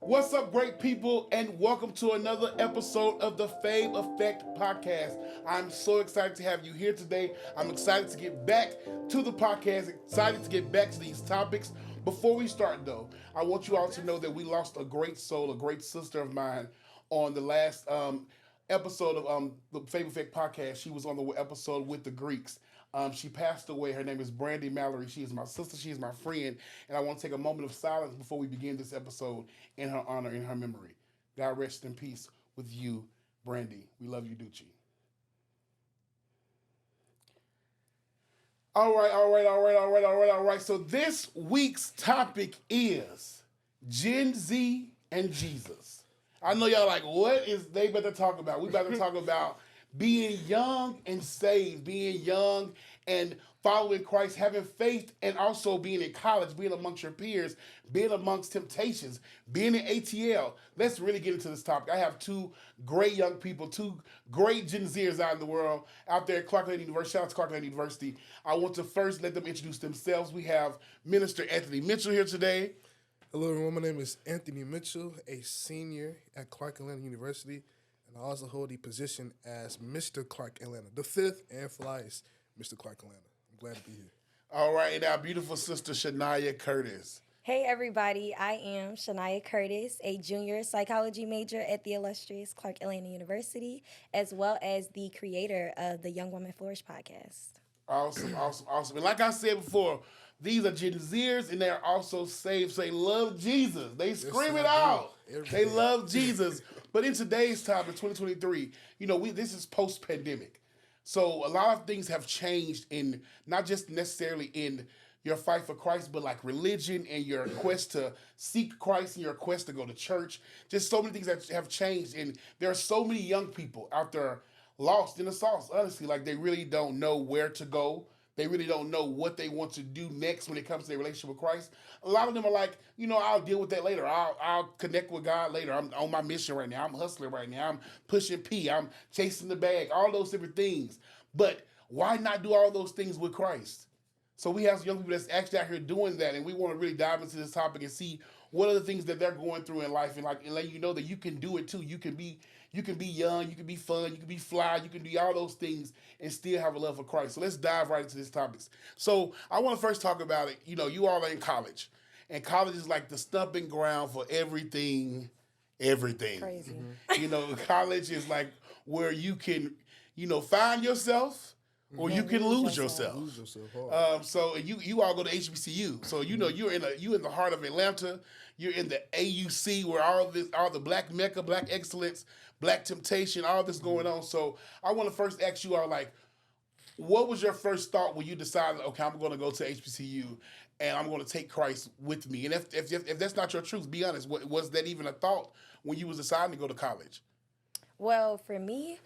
What's up, great people, and welcome to another episode of the Fame Effect podcast. I'm so excited to have you here today. I'm excited to get back to the podcast, excited to get back to these topics. Before we start, though, I want you all to know that we lost a great soul, a great sister of mine on the last episode of the Fame Effect podcast. She was on the episode with the Greeks. She passed away. Her name is Brandy Mallory. She is my sister. She is my friend. And I want to take a moment of silence before we begin this episode in her honor, in her memory. God rest in peace with you, Brandy. We love you, Ducci. All right. So this week's topic is Gen Z and Jesus. I know y'all like, what is they better talk about? We better talk about being young and saved, being young and following Christ, having faith, and also being in college, being amongst your peers, being amongst temptations, being in ATL. Let's really get into this topic. I have two great young people, two great Gen Zers out in the world, out there at Clark Atlanta University. Shout out to Clark Atlanta University. I want to first let them introduce themselves. We have Minister Anthony Mitchell here today. Hello, everyone. My name is Anthony Mitchell, a senior at Clark Atlanta University, and I also hold the position as Mr. Clark Atlanta, the fifth and flyest Mr. Clark Atlanta. I'm glad to be here. All right, and our beautiful sister Shania Curtis. Hey everybody, I am Shania Curtis, a junior psychology major at the illustrious Clark Atlanta University, as well as the creator of the Young Woman Flourish podcast. Awesome. And like I said before, these are Gen Zers and they're also saved. So they love Jesus. They scream it out. They love Jesus. But in today's time, in 2023, this is post-pandemic. So a lot of things have changed in not just necessarily in your fight for Christ, but like religion and your quest to seek Christ and your quest to go to church. Just so many things that have changed. And there are so many young people out there lost in the sauce, honestly. Like they really don't know where to go. They really don't know what they want to do next when it comes to their relationship with Christ. A lot of them are like, I'll deal with that later. I'll connect with God later. I'm on my mission right now. I'm hustling right now. I'm pushing P. I'm chasing the bag. All those different things. But why not do all those things with Christ? So we have some young people that's actually out here doing that, and we want to really dive into this topic and see what are the things that they're going through in life, and let you know that you can do it too. You can be young, you can be fun, you can be fly, you can do all those things and still have a love for Christ. So let's dive right into this topics. So I want to first talk about it. You all are in college, and college is like the stumping ground for everything. Crazy. College is like where you can, find yourself or you can lose yourself. So you all go to HBCU. So you're in the heart of Atlanta. You're in the AUC where all the Black Mecca, Black Excellence, Black Temptation, all this going on. So I want to first ask you all, like, what was your first thought when you decided, okay, I'm going to go to HBCU and I'm going to take Christ with me? And if that's not your truth, be honest. Was that even a thought when you was deciding to go to college? Well, for me,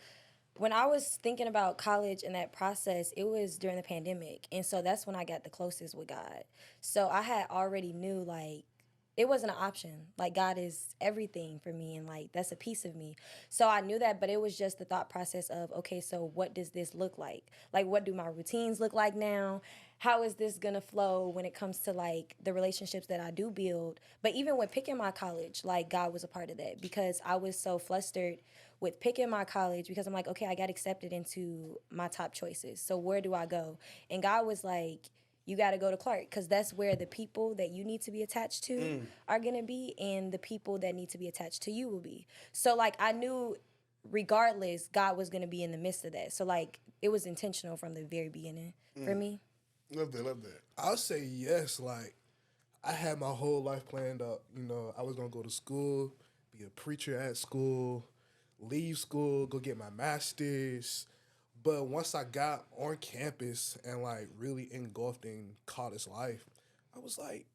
when I was thinking about college and that process, it was during the pandemic. And so that's when I got the closest with God. So I had already knew, like, it wasn't an option. Like, God is everything for me, and, like, that's a piece of me. So I knew that, but it was just the thought process of, okay, so what does this look like? Like, what do my routines look like now? How is this going to flow when it comes to, like, the relationships that I do build? But even with picking my college, like, God was a part of that because I was so flustered with picking my college because I'm like, okay, I got accepted into my top choices. So where do I go? And God was like, you got to go to Clark because that's where the people that you need to be attached to are going to be, and the people that need to be attached to you will be. So, like, I knew regardless, God was going to be in the midst of that. So, like, it was intentional from the very beginning for me. Love that. I'll say yes. Like, I had my whole life planned up. I was going to go to school, be a preacher at school, leave school, go get my master's. But once I got on campus and, like, really engulfed in college life, I was like,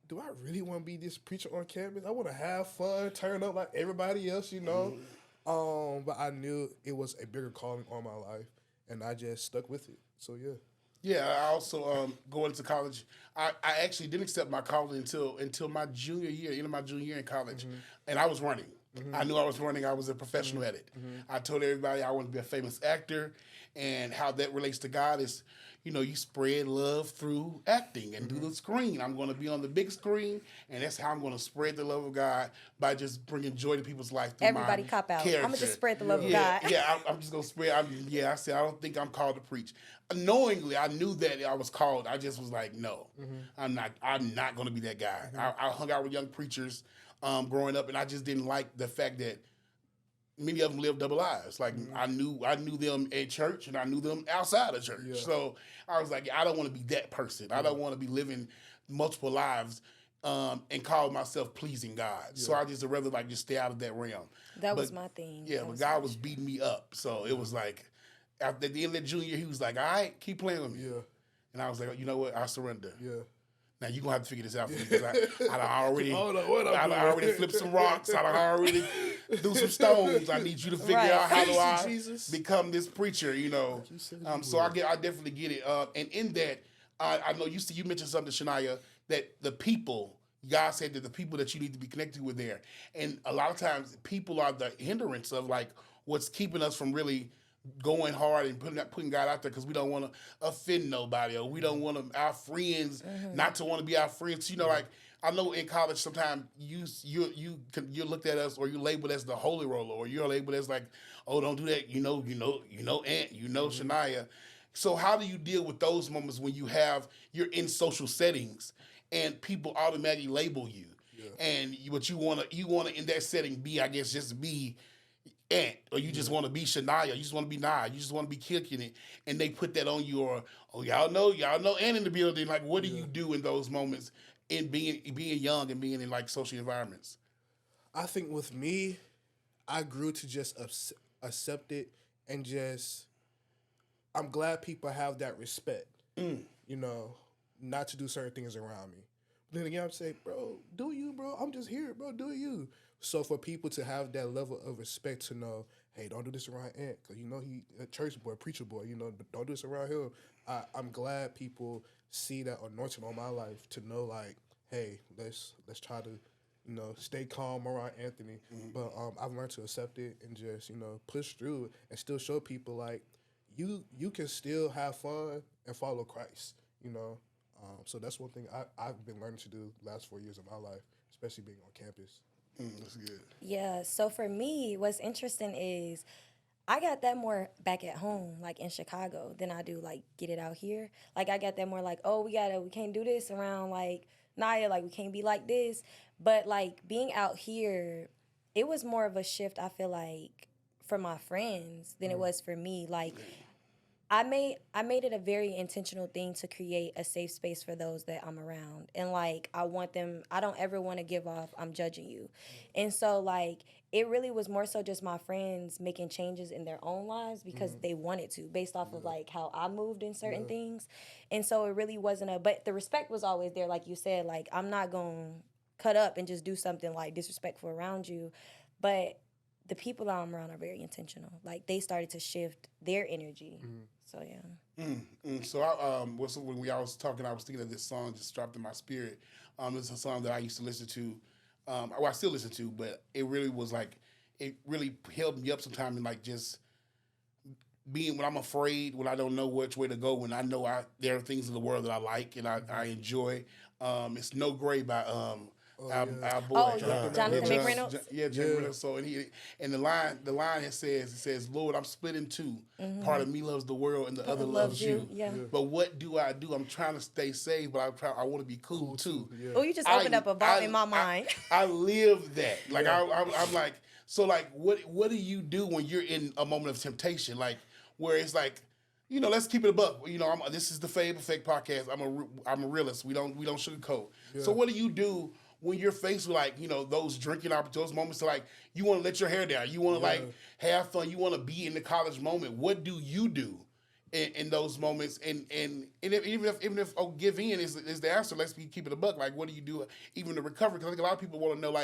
do I really want to be this preacher on campus? I want to have fun, turn up like everybody else, But I knew it was a bigger calling on my life, and I just stuck with it. So, yeah. Yeah, I also going to college. I actually didn't accept my college until my junior year, end of my junior year in college, and I was running. I knew I was running. I was a professional at it. I told everybody I want to be a famous actor, and how that relates to God is, you spread love through acting and do the screen. I'm going to be on the big screen, and that's how I'm going to spread the love of God by just bringing joy to people's life through Everybody my cop out. character. I'm gonna just spread the love of Yeah, God. yeah. I'm just gonna spread. I said I don't think I'm called to preach. Knowingly, I knew that I was called. I just was like, no, I'm not. I'm not gonna be that guy. I hung out with young preachers growing up, and I just didn't like the fact that many of them lived double lives. Like I knew them at church, and I knew them outside of church. Yeah. So I was like, I don't want to be that person. I don't want to be living multiple lives. And call myself pleasing God. So I just rather just stay out of that realm. That was my thing. Yeah, but God was beating me up. So it was like, at the end of that junior year, he was like, all right, keep playing with me. Yeah. And I was like, you know what? I surrender. Yeah. Now you're going to have to figure this out for me because I already, I don't know what I'm I doing. already flipped some rocks. I already threw some stones. I need you to figure Right. out how do I Jesus. become this preacher, So I definitely get it. And in that, I know you mentioned something, Shania, that the people, God said that the people that you need to be connected with there. And a lot of times people are the hindrance of what's keeping us from really going hard and putting God out there because we don't want to offend nobody, or we don't want our friends not to want to be our friends. I know in college sometimes you're looked at us, or you're labeled as the holy roller, or you're labeled as oh, don't do that. Aunt, Shania. So how do you deal with those moments when you're in social settings and people automatically label you? Yeah. And what you wanna in that setting be, I guess, just be Aunt, or you just want to be Shania, you just want to be Nah, you just want to be kicking it, and they put that on you, or y'all know Aunt in the building. What do you do in those moments in being young and being in social environments? I think with me, I grew to just accept it, and just, I'm glad people have that respect, not to do certain things around me. But then again, I'm saying, bro, do you, bro? I'm just here, bro, do you? So for people to have that level of respect to know, hey, don't do this around Ant, because he a church boy, preacher boy, don't do this around him. I'm glad people see that anointing on my life to know, hey, let's try to, stay calm around Anthony. But I've learned to accept it and just, push through it and still show people you can still have fun and follow Christ, So that's one thing I've been learning to do the last 4 years of my life, especially being on campus. That's good. Yeah, so for me, what's interesting is I got that more back at home, in Chicago, than I do get it out here. I got that more oh, we can't do this around Naya, we can't be like this. But being out here, it was more of a shift, I feel for my friends than it was for me. I made it a very intentional thing to create a safe space for those that I'm around. And I want them, I don't ever want to give off, I'm judging you. And so it really was more so just my friends making changes in their own lives because they wanted to, based off of how I moved in certain things. And so it really wasn't but the respect was always there, like you said, I'm not going to cut up and just do something disrespectful around you. But the people that I'm around are very intentional. They started to shift their energy. So yeah. So when we all was talking, I was thinking of this song just dropped in my spirit. It's a song that I used to listen to. I still listen to, but it really was it really held me up sometimes, and just being when I'm afraid, when I don't know which way to go, when I know there are things in the world that I like and I enjoy. It's No Gray by our boy Jonathan McReynolds. Jonathan Reynolds. So and the line it says, Lord, I'm split in two. Part of me loves the world and the other loves you. Yeah. But what do? I'm trying to stay safe, but I want to be cool too. Yeah. Oh, you just opened up a vault in my mind. I live that. I'm like, so what do you do when you're in a moment of temptation? Where it's let's keep it a buck. This is the Fave Effect podcast. I'm a realist. We don't sugarcoat. Yeah. So what do you do when you're faced with those drinking opportunities, those moments you want to let your hair down, you want to have fun, you want to be in the college moment? What do you do in those moments? And even if give in is the answer, let's keep it a buck. What do you do even to recover? Because I think a lot of people want to know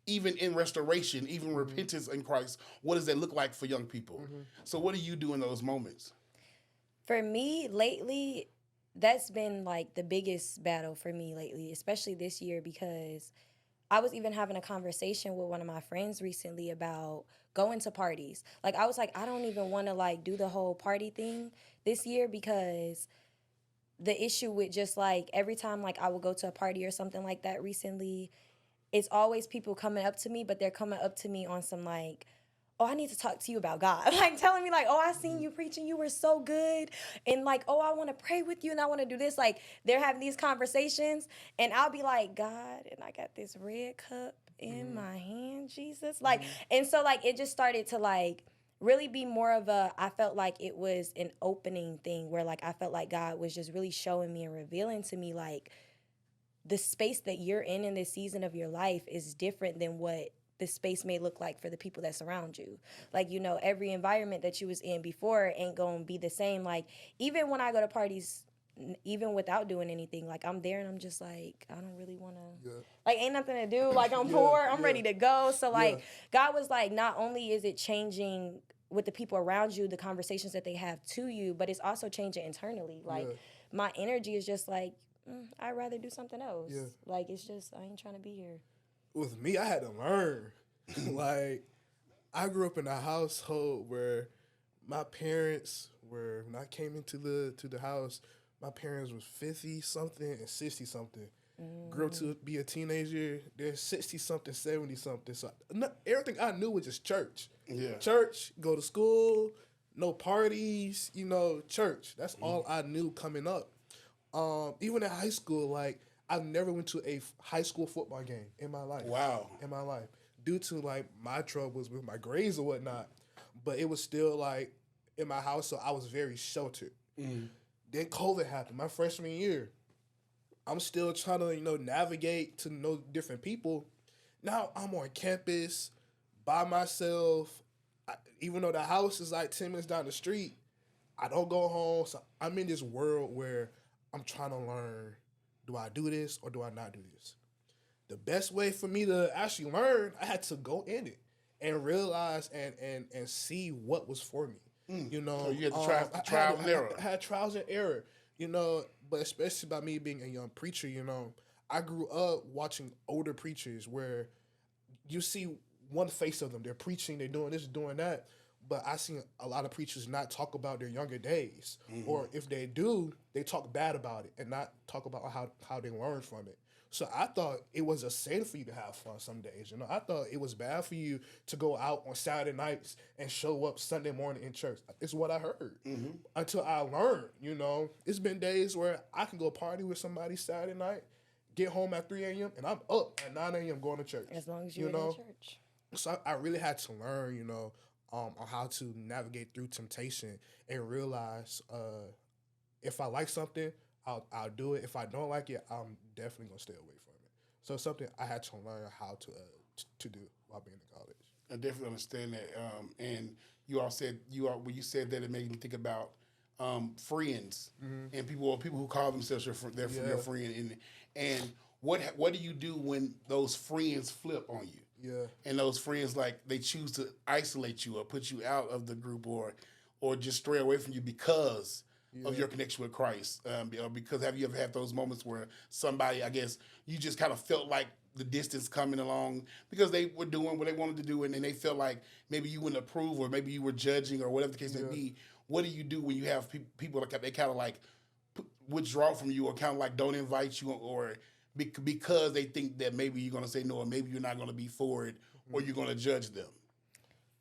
even in restoration, even repentance in Christ, what does that look like for young people? So what do you do in those moments? For me, lately, that's been the biggest battle for me lately, especially this year, because I was even having a conversation with one of my friends recently about going to parties. Like I was like, I don't even want to like do the whole party thing this year because the issue with just like every time like I would go to a party or something like that recently, it's always people coming up to me, but they're coming up to me on some like, oh, I need to talk to you about God. Like telling me like, oh, I seen you preaching, you were so good. And like, oh, I want to pray with you and I want to do this. Like they're having these conversations and I'll be like, God, and I got this red cup in my hand, Jesus. Like, and so like it just started to like really be more of a, I felt like it was an opening thing where like I felt like God was just really showing me and revealing to me like the space that you're in this season of your life is different than what the space may look like for the people that surround you. Like, you know, every environment that you was in before ain't gonna be the same. Like, even when I go to parties, even without doing anything, like I'm there and I'm just like, I don't really want to, like, ain't nothing to do. Like, I'm poor, I'm ready to go. So, like, God was like, not only is it changing with the people around you, the conversations that they have to you, but it's also changing internally. Like, my energy is just like, I'd rather do something else. Like, it's just, I ain't trying to be here. With me, I had to learn. Like, I grew up in a household where my parents were, when I came into the house, my parents was 50 something and 60 something. Grew up to be a teenager, they're 60 something, 70 something. So everything I knew was just church. Church, go to school, no parties, you know, church. That's all I knew coming up. Even in high school, like, I never went to a high school football game in my life. Wow. In my life. Due to, like, my troubles with my grades or whatnot. But it was still, like, in my house, so I was very sheltered. Then COVID happened, my freshman year. I'm still trying to, you know, navigate to know different people. Now I'm on campus by myself. Even though the house is, like, 10 minutes down the street, I don't go home. So I'm in this world where I'm trying to learn, do I do this or do I not do this? The best way for me to actually learn, I had to go in it and realize and see what was for me. You know, So you had to try trial and error. I had trials and error, you know, but especially by me being a young preacher, you know, I grew up watching older preachers where you see one face of them. They're preaching, they're doing this, doing that. But I seen a lot of preachers not talk about their younger days. Or if they do, they talk bad about it and not talk about how they learned from it. So I thought it was a sin for you to have fun some days. You know, I thought it was bad for you to go out on Saturday nights and show up Sunday morning in church. It's what I heard. Until I learned, you know. It's been days where I can go party with somebody Saturday night, get home at 3 a.m., and I'm up at 9 a.m. going to church. As long as you're in church. So I really had to learn, you know, on how to navigate through temptation and realize if I like something, I'll do it. If I don't like it, I'm definitely gonna stay away from it. So it's something I had to learn how to do while being in college. I definitely understand that. And when you said that, it made me think about friends and people who call themselves your friend. And what do you do when those friends flip on you? And those friends, like, they choose to isolate you or put you out of the group or just stray away from you because of your connection with Christ. Because have you ever had those moments where somebody, I guess, you just kind of felt like the distance coming along because they were doing what they wanted to do and then they felt like maybe you wouldn't approve or maybe you were judging or whatever the case may be. What do you do when you have people like they kind of like withdraw from you or kind of like don't invite you or because they think that maybe you're going to say no or maybe you're not going to be for it or you're going to judge them?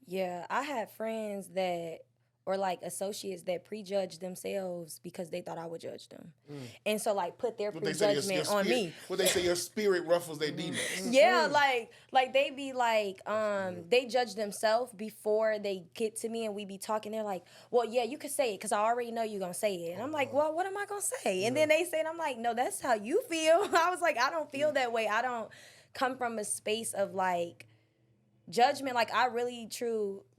Yeah, I had friends that, or like associates that prejudged themselves because they thought I would judge them. And so like put their prejudgment on me. What they say, your spirit ruffles their demons. Yeah, like they be like, they judge themselves before they get to me and we be talking. They're like, well, yeah, you could say it because I already know you're going to say it. And I'm like, well, what am I going to say? And then they say, and I'm like, no, that's how you feel. I was like, I don't feel that way. I don't come from a space of like judgment. Like I really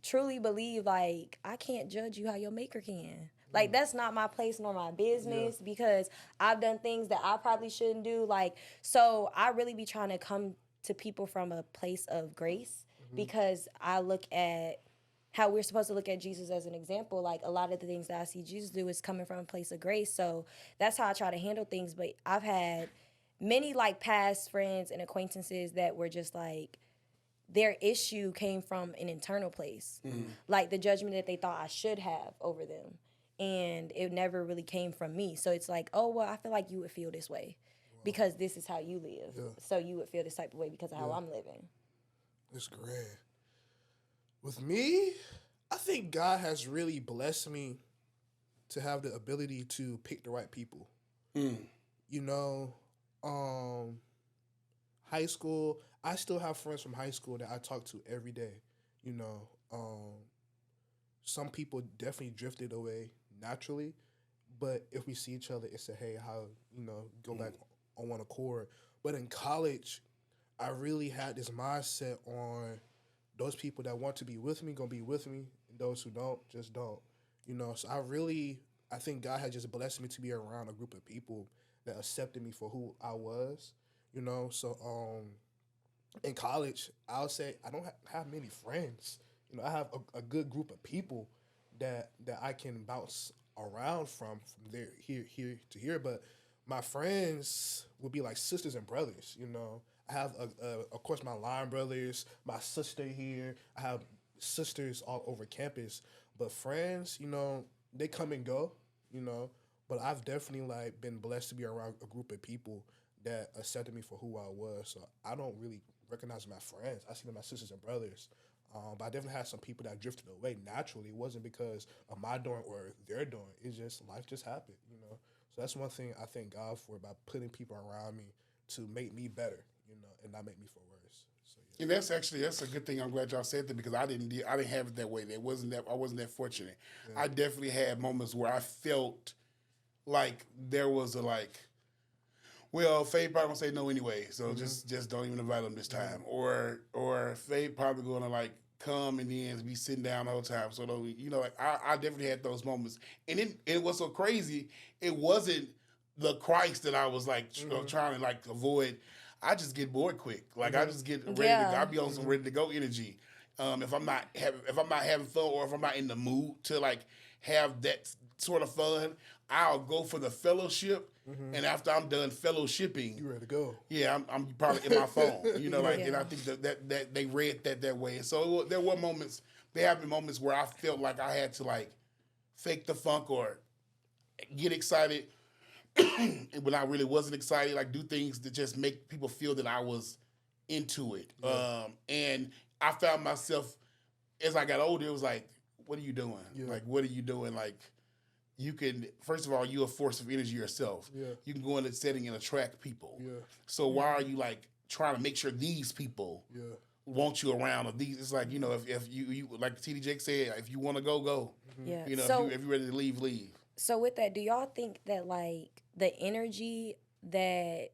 truly believe like I can't judge you how your maker can. Like that's not my place nor my business because I've done things that I probably shouldn't do. Like, so I really be trying to come to people from a place of grace because I look at how we're supposed to look at Jesus as an example. Like a lot of the things that I see Jesus do is coming from a place of grace. So that's how I try to handle things. But I've had many like past friends and acquaintances that were just like their issue came from an internal place, like the judgment that they thought I should have over them, and it never really came from me. So it's like, oh well, I feel like you would feel this way because this is how you live, so you would feel this type of way because of how I'm living. It's great. With me, I think God has really blessed me to have the ability to pick the right people. You know, high school, I still have friends from high school that I talk to every day. You know, some people definitely drifted away naturally, but if we see each other, it's a hey, how, go back on one accord. But in college, I really had this mindset on those people that want to be with me, gonna be with me, and those who don't, just don't. So I think God had just blessed me to be around a group of people that accepted me for who I was. So in college, I'll say I don't have many friends. I have a good group of people that I can bounce around from there here to here. But my friends will be like sisters and brothers. I have of course my line brothers, my sister here. I have sisters all over campus. But friends, they come and go. But I've definitely like been blessed to be around a group of people that accepted me for who I was. So I don't really recognize my friends. I see them as sisters and brothers. But I definitely had some people that drifted away naturally. It wasn't because of my doing or their doing. It's just life just happened. So that's one thing I thank God for, by putting people around me to make me better, and not make me feel worse. So yeah. And that's a good thing. I'm glad y'all said that because I didn't have it that way. I wasn't that fortunate. Yeah. I definitely had moments where I felt like there was a like, well, Faye probably gonna say no anyway, so just don't even invite them this time. Or Faye probably gonna like come and then be sitting down the whole time. So I definitely had those moments. And it was so crazy. It wasn't the Christ that I was like trying to like avoid. I just get bored quick. Like I just get ready to go. I be on some ready to go energy. If I'm not having fun, or if I'm not in the mood to like have that sort of fun, I'll go for the fellowship. And after I'm done fellowshipping, you ready to go? Yeah, I'm probably in my phone. And I think that they read that way. And so there have been moments where I felt like I had to like fake the funk or get excited when I really wasn't excited, like do things to just make people feel that I was into it. Yeah. And I found myself, as I got older, it was like, what are you doing? Yeah. Like, what are you doing? Like, you can, first of all, you're a force of energy yourself. Yeah. You can go in a setting and attract people. Yeah. So why are you like trying to make sure these people want you around? Or these, it's like, if you like TD Jake said, if you want to go, go. Yeah. If you're ready to leave, leave. So with that, do y'all think that like the energy that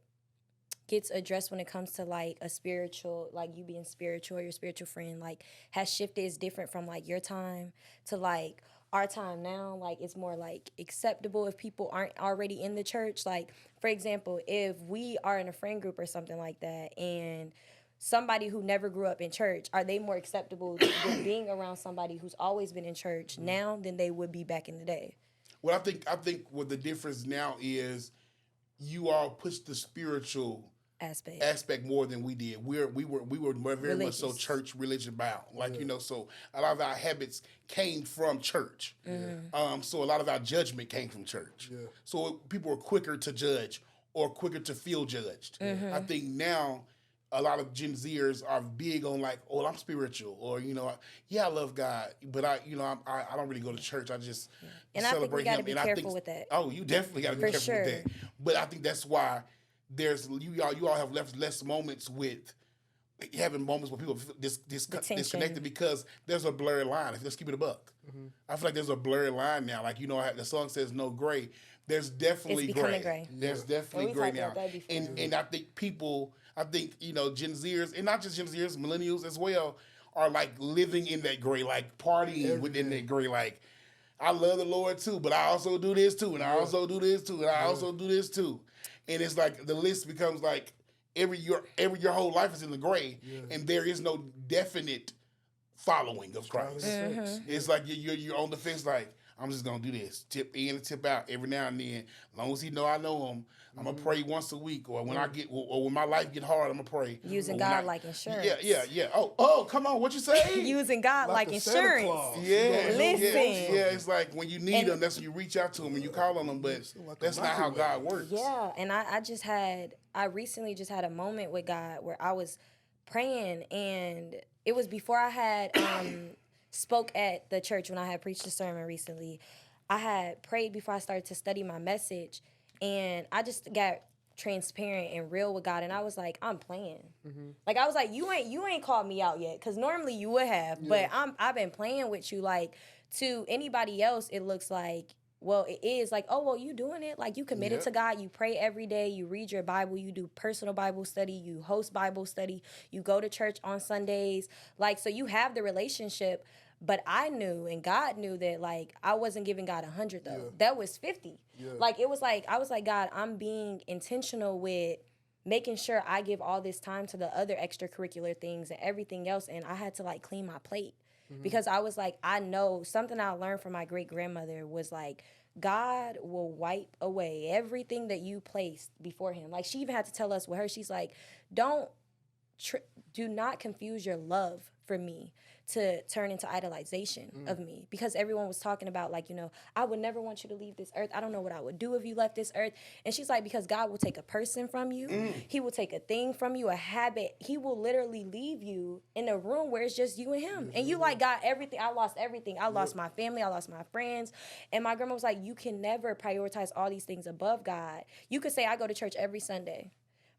gets addressed when it comes to like a spiritual, like you being spiritual or your spiritual friend, like has shifted, is different from like your time to like our time now? Like it's more like acceptable if people aren't already in the church. Like for example, if we are in a friend group or something like that and somebody who never grew up in church, are they more acceptable with being around somebody who's always been in church now than they would be back in the day? Well, I think what the difference now is you all push the spiritual aspect more than we did. We were very much so church religion bound. Like, so a lot of our habits came from church. So a lot of our judgment came from church. Yeah. So people were quicker to judge or quicker to feel judged. I think now a lot of Gen Zers are big on like, oh, I'm spiritual, or I love God, but I don't really go to church. I just and celebrate I think we Him. gotta be careful with that. Oh, you definitely gotta be careful with that. But I think that's why you all have less moments with having moments where people feel disconnected because there's a blurred line. Let's keep it a buck. I feel like there's a blurred line now. Like the song says no gray. There's definitely gray. There's definitely gray now. And I think Gen Zers, and not just Gen Zers, millennials as well, are like living in that gray, like partying within that gray. Like, I love the Lord too, but I also do this too, and I also do this too, and I also do this too. And it's like the list becomes like your whole life is in the gray, and there is no definite following of Christ. It's like you're on the fence, like I'm just gonna do this, tip in and tip out every now and then. As long as he know I know him, I'm gonna pray once a week, or when I get, or when my life get hard, I'm gonna pray. Using God like insurance. Yeah. Oh, come on, what you say? Using God like insurance. Yeah, Listen. yeah. It's like when you need him, that's when you reach out to him and you call on him. But that's not how God works. Yeah, and I recently just had a moment with God where I was praying, and it was before I had spoke at the church when I had preached a sermon recently. I had prayed before I started to study my message, and I just got transparent and real with God, and I was like, I'm playing. Like I was like, you ain't called me out yet, because normally you would have, but I've been playing with you. Like, to anybody else, it looks like, well, it is like, oh, well, you doing it. Like, you committed to God. You pray every day. You read your Bible. You do personal Bible study. You host Bible study. You go to church on Sundays. Like, so you have the relationship. But I knew, and God knew, that, like, I wasn't giving God 100, though. Yeah. That was 50. Yeah. Like, it was like, I was like, God, I'm being intentional with making sure I give all this time to the other extracurricular things and everything else. And I had to, like, clean my plate. Because I was like, I know something I learned from my great-grandmother was, like, God will wipe away everything that you placed before him. Like, she even had to tell us with her, she's like, do not confuse your love for me to turn into idolization of me. Because everyone was talking about, like, you know, I would never want you to leave this earth. I don't know what I would do if you left this earth. And she's like, because God will take a person from you. He will take a thing from you, a habit. He will literally leave you in a room where it's just you and him. And you, like, got everything. I lost everything. I lost my family. I lost my friends. And my grandma was like, you can never prioritize all these things above God. You could say, I go to church every Sunday.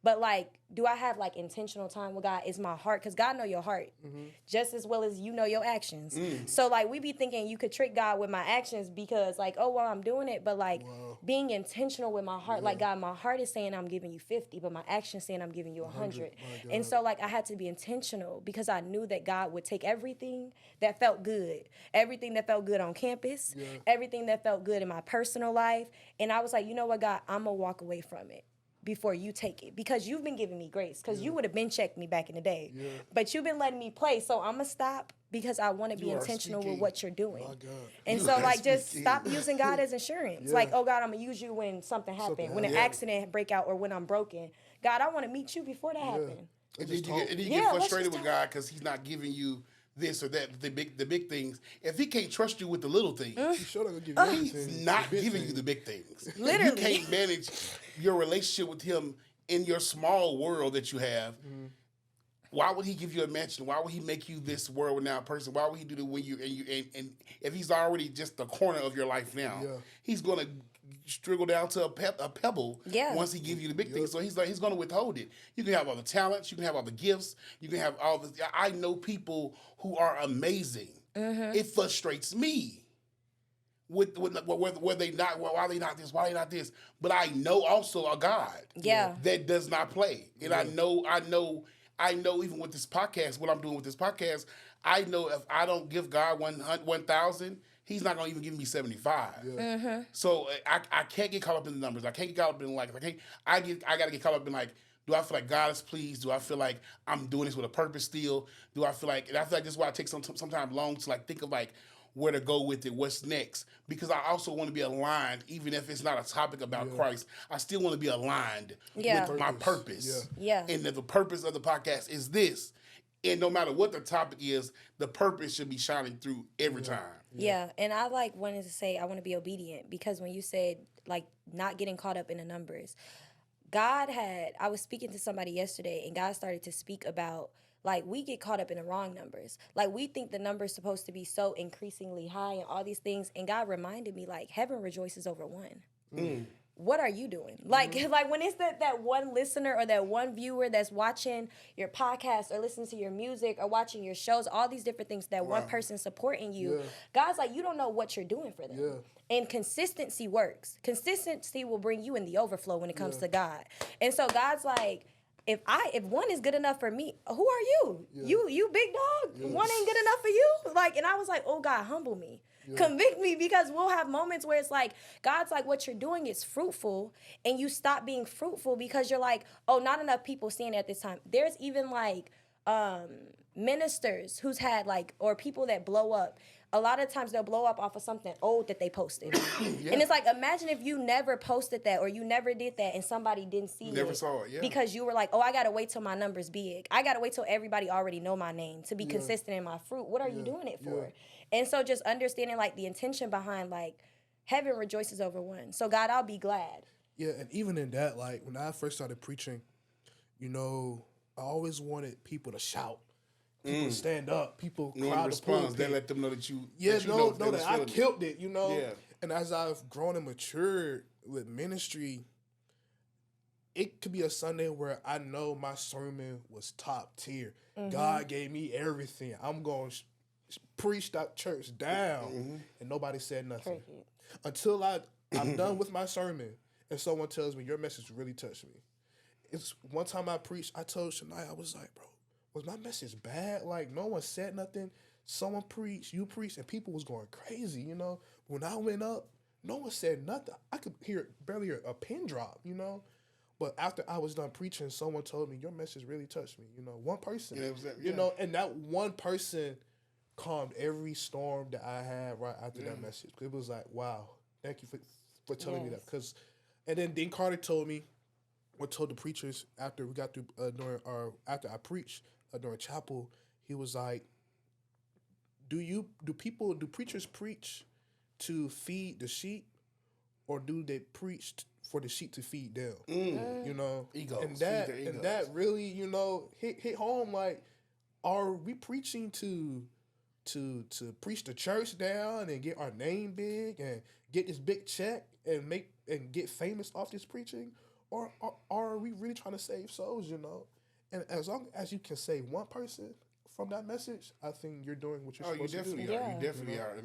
But, like, do I have, like, intentional time with God? Is my heart, because God know your heart just as well as you know your actions. So, like, we be thinking you could trick God with my actions because, like, oh, well, I'm doing it. But, like, being intentional with my heart, like, God, my heart is saying I'm giving you 50, but my action's saying I'm giving you 100. And so, like, I had to be intentional because I knew that God would take everything that felt good on campus, everything that felt good in my personal life. And I was like, you know what, God, I'm going to walk away from it before you take it, because you've been giving me grace, because you would have been checked me back in the day, but you've been letting me play, so I'm gonna stop because I want to be intentional with what you're doing. And so, like, just stop using God as insurance. Like, oh God, I'm gonna use you when something happened, when an accident break out, or when I'm broken. God, I want to meet you before that happened. And you get frustrated with God because he's not giving you this or that, the big things. If he can't trust you with the little things, he's not giving you the big things. Literally. If you can't manage your relationship with him in your small world that you have, why would he give you a mansion? Why would he make you this world-renowned person? Why would he do that when and if he's already just the corner of your life now, he's gonna struggle down to a pebble once he gives you the big things. So he's going to withhold it. You can have all the talents, you can have all the gifts, you can have all the. I know people who are amazing. It frustrates me with where they not, why they not this, why they not this. But I know also a God that does not play, and I know even with this podcast, what I'm doing with this podcast, I know if I don't give God 1,000. He's not gonna even give me 75. So I can't get caught up in the numbers. I can't get caught up in, like, I gotta get caught up in, like, do I feel like God is pleased? Do I feel like I'm doing this with a purpose still? And I feel like this is why I take sometimes long to, like, think of, like, where to go with it, what's next. Because I also want to be aligned, even if it's not a topic about Christ. I still want to be aligned with my purpose. And the purpose of the podcast is this. And no matter what the topic is, the purpose should be shining through every time. Yeah, and I, like, wanted to say I want to be obedient, because when you said, like, not getting caught up in the numbers, I was speaking to somebody yesterday, and God started to speak about, like, we get caught up in the wrong numbers. Like, we think the number's supposed to be so increasingly high and all these things, and God reminded me, like, heaven rejoices over one. What are you doing? Like, like when it's that one listener or that one viewer that's watching your podcast or listening to your music or watching your shows, all these different things, that one person supporting you, God's like, you don't know what you're doing for them. And consistency works. Consistency will bring you in the overflow when it comes to God. And so God's like, if one is good enough for me, who are you? You big dog? One ain't good enough for you? Like, and I was like, oh God, humble me. Convict me, because we'll have moments where it's like, God's like, what you're doing is fruitful, and you stop being fruitful because you're like, oh, not enough people seeing it at this time. There's even, like, ministers who's had like, or people that blow up, a lot of times they'll blow up off of something old that they posted. And it's like, imagine if you never posted that or you never did that and somebody didn't see it. Never saw it, yeah. Because you were like, oh, I gotta wait till my numbers big. I gotta wait till everybody already know my name to be consistent in my fruit. What are you doing it for? And so just understanding like the intention behind like heaven rejoices over one. So God, I'll be glad. Yeah, and even in that, like when I first started preaching, you know, I always wanted people to shout. People stand up, people crowd the pulpit. They let them know that you. Yeah, that you know that that I killed it, you know. Yeah. And as I've grown and matured with ministry, it could be a Sunday where I know my sermon was top tier. God gave me everything. I'm going to preach that church down, and nobody said nothing. Perfect. Until I'm done with my sermon, and someone tells me, your message really touched me. It's one time I preached, I told Shania, I was like, bro, was my message bad? Like, no one said nothing. Someone preached, you preached, and people was going crazy, you know? When I went up, no one said nothing. I could barely hear a pin drop, you know? But after I was done preaching, someone told me, your message really touched me, you know? One person, you know? And that one person calmed every storm that I had right after that message. It was like, wow, thank you for telling me that. And then Dean Carter told me, or told the preachers after we got through after I preached during chapel, he was like, do preachers preach to feed the sheep, or do they preach for the sheep to feed them? You know, Egos, and that really, you know, hit home. Like, are we preaching to preach the church down and get our name big and get this big check and get famous off this preaching, or are we really trying to save souls? You know, and as long as you can save one person from that message, I think you're doing what you're supposed to do. You definitely are.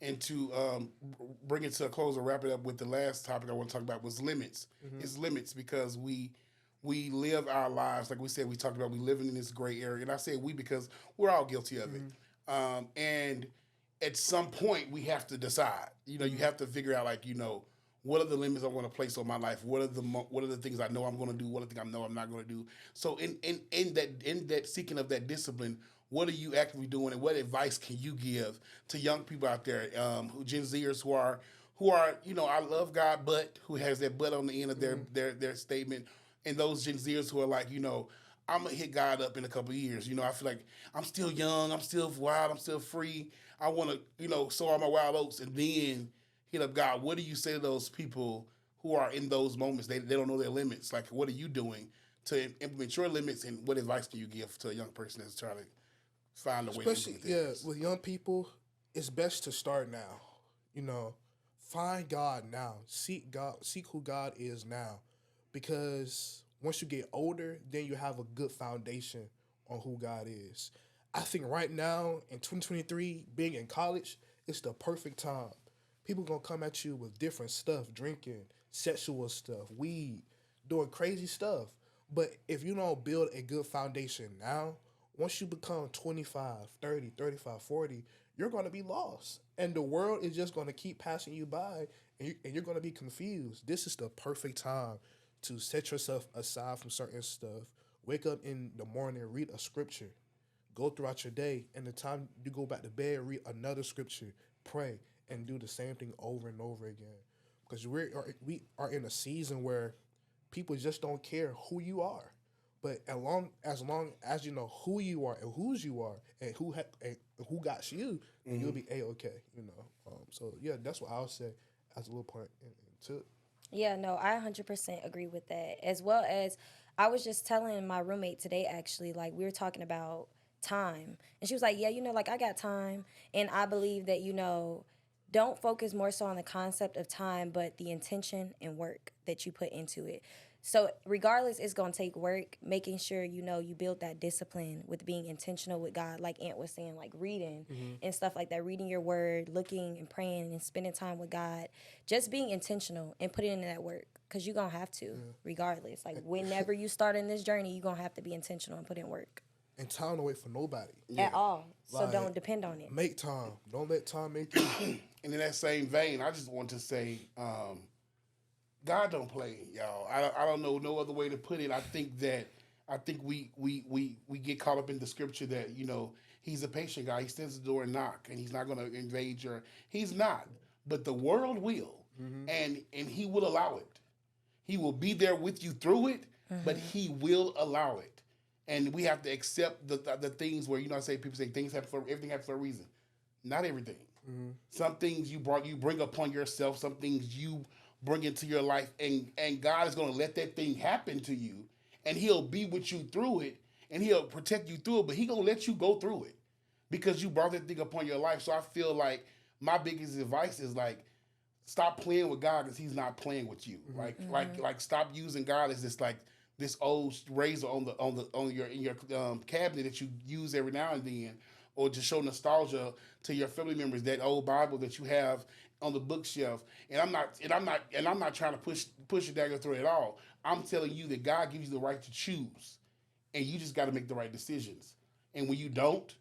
And to bring it to a close and wrap it up with the last topic I want to talk about was limits. It's limits because we live our lives, like we said, we talked about, we living in this gray area. And I say we because we're all guilty of it. And at some point we have to decide, you know, you have to figure out, like, you know, what are the limits I want to place on my life? What are the things I know I'm going to do? What are the things I know I'm not going to do? So in that seeking of that discipline, what are you actively doing, and what advice can you give to young people out there, Gen Zers who are, you know, I love God, but who has that but on the end of their statement, and those Gen Zers who are like, you know, I'm gonna hit God up in a couple of years. You know, I feel like I'm still young, I'm still wild, I'm still free. I want to, you know, sow all my wild oats and then hit up God. What do you say to those people who are in those moments? They don't know their limits. Like, what are you doing to implement your limits, and what advice can you give to a young person that's trying to find a way to implement things? With young people, it's best to start now. You know, find God now. Seek God. Seek who God is now, because once you get older, then you have a good foundation on who God is. I think right now in 2023, being in college, it's the perfect time. People gonna come at you with different stuff, drinking, sexual stuff, weed, doing crazy stuff. But if you don't build a good foundation now, once you become 25, 30, 35, 40, you're going to be lost. And the world is just going to keep passing you by, and you're going to be confused. This is the perfect time to set yourself aside from certain stuff. Wake up in the morning, read a scripture. Go throughout your day, and the time you go back to bed, read another scripture, pray, and do the same thing over and over again. Because we are in a season where people just don't care who you are. But as long as you know who you are and whose you are and who got you, then you'll be A-okay, you know. So, yeah, that's what I would say as a little point into it. Yeah, no, I 100% agree with that. As well as I was just telling my roommate today, actually, like, we were talking about time. And she was like, yeah, you know, like, I got time. And I believe that, you know, don't focus more so on the concept of time, but the intention and work that you put into it. So regardless, it's going to take work, making sure, you know, you build that discipline with being intentional with God, like Ant was saying, like reading and stuff like that, reading your word, looking and praying and spending time with God, just being intentional and putting in that work, because you're going to have to, regardless. Like, whenever you start in this journey, you're going to have to be intentional and put in work. And time don't wait for nobody. At all. So Like, don't depend on it. Make time. Don't let time make you. And in that same vein, I just want to say, God don't play, y'all. I don't know no other way to put it. I think that I think we get caught up in the scripture that, you know, he's a patient guy. He stands at the door and knock, and he's not going to invade your. He's not, but the world will, and he will allow it. He will be there with you through it, but he will allow it. And we have to accept the things where, you know, I say people say things happen for everything happens for a reason. Not everything. Some things you bring upon yourself. Some things you bring into your life, and God is going to let that thing happen to you, and He'll be with you through it, and He'll protect you through it. But He gonna let you go through it because you brought that thing upon your life. So I feel like my biggest advice is like, stop playing with God because He's not playing with you. Like stop using God as this old razor on your cabinet that you use every now and then, or to show nostalgia to your family members, that old Bible that you have on the bookshelf. And I'm not trying to push it down your throat at all. I'm telling you that God gives you the right to choose, and you just got to make the right decisions. And when you don't,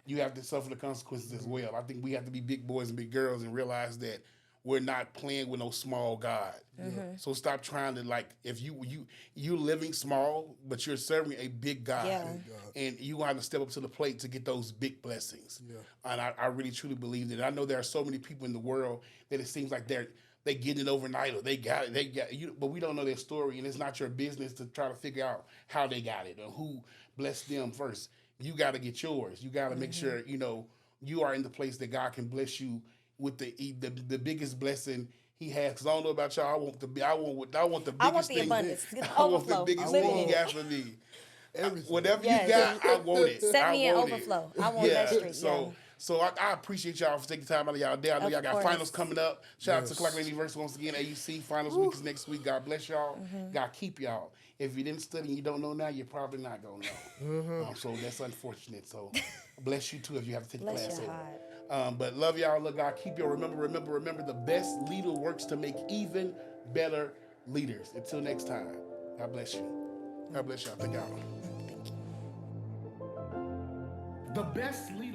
you have to suffer the consequences as well. I think we have to be big boys and big girls and realize that we're not playing with no small God. So stop trying to, like, if you're living small, but you're serving a big God. Yeah. And you gonna have to step up to the plate to get those big blessings. And I really truly believe that. I know there are so many people in the world that it seems like they get it overnight, or they got it, but we don't know their story, and it's not your business to try to figure out how they got it or who blessed them first. You got to get yours. You got to make sure, you know, you are in the place that God can bless you with the biggest blessing He has. Because I don't know about y'all, I want the biggest thing. abundance. I want the Overflow. biggest Living thing He it. got for me. Everything. Whatever Yes. you got, I want it. Set me in want it. overflow. I want that street. So I appreciate y'all for taking time out of y'all day. I know Of y'all got course. finals coming up. Shout out to Yes. Clark University once again. AUC finals week is next week. God bless y'all. God keep y'all. If you didn't study and you don't know now, you're probably not gonna know. So that's unfortunate. So bless you too if you have to take Bless class your over. heart. But love y'all. Look, God keep you. Remember. The best leader works to make even better leaders. Until next time. God bless you. God bless y'all. Thank y'all. Thank you. The best leader.